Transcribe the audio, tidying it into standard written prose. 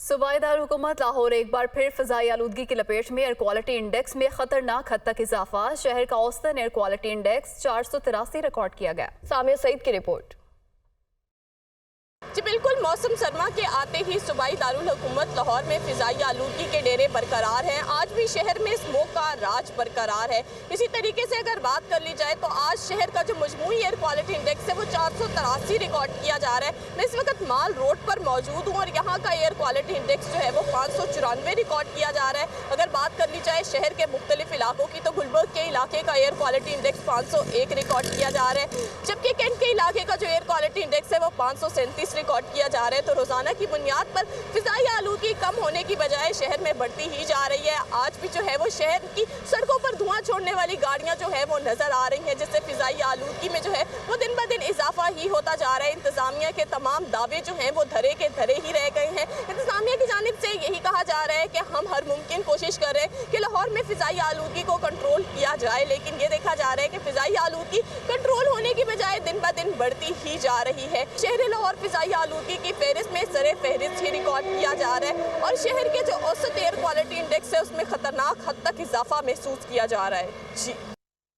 صوبائی دارالحکومت لاہور ایک بار پھر فضائی آلودگی کی لپیٹ میں ایئر کوالٹی انڈیکس میں خطرناک حد تک اضافہ۔ شہر کا اوسطن ایئر کوالٹی انڈیکس 483 ریکارڈ کیا گیا۔ سامیہ سعید کی رپورٹ۔ جی بالکل، موسم سرما کے آتے ہی صوبائی دارالحکومت لاہور میں فضائی آلودگی کے ڈیرے برقرار ہیں۔ آج بھی شہر میں اسموک کا راج برقرار ہے۔ اسی طریقے سے اگر بات کر لی جائے تو آج شہر کا جو مجموعی ایئر کوالٹی انڈیکس ہے وہ 483 ریکارڈ کیا جا رہا ہے۔ میں اس وقت مال روڈ پر موجود ہوں اور یہاں کا ایئر کوالٹی انڈیکس جو ہے وہ 594 ریکارڈ کیا جا رہا ہے۔ اگر بات کر لی جائے شہر کے مختلف علاقوں کی تو گلبرگ کے علاقے کا ایئر کوالٹی انڈیکس 501 ریکارڈ کیا جا رہا ہے، جبکہ کینٹ کے علاقے کا جو ایئر کوالٹی انڈیکس ہے وہ 537 ریکارڈ کیا جا رہا ہے۔ تو روزانہ کی بنیاد پر فضائی آلودگی کم ہونے کی بجائے شہر میں بڑھتی ہی جا رہی ہے۔ آج بھی جو ہے وہ شہر کی سڑکوں پر دھواں چھوڑنے والی گاڑیاں جو ہے وہ نظر آ رہی ہیں، جس سے فضائی آلودگی میں جو ہے وہ دن بہ دن اضافہ ہی ہوتا جا رہا ہے۔ انتظامیہ کے تمام دعوے جو ہیں وہ دھرے کے دھرے ہی رہ گئے ہیں۔ انتظامیہ کی جانب سے یہی کہا جا رہا ہے کہ ہم ہر ممکن کوشش کر رہے ہیں کہ لاہور میں فضائی آلودگی کو کنٹرول کیا جائے، لیکن یہ دیکھا جا رہا ہے کہ فضائی آلودگی کنٹرول ہونے کی بجائے دن بہ دن بڑھتی ہی جا رہی ہے۔ شہر لاہور فضائی آلودگی کی فہرست میں سر فہرست ہی ریکارڈ کیا جا رہا ہے اور شہر کے جو اوسط ایئر کوالٹی انڈیکس ہے اس میں خطرناک حد تک اضافہ محسوس کیا جا رہا ہے۔ جی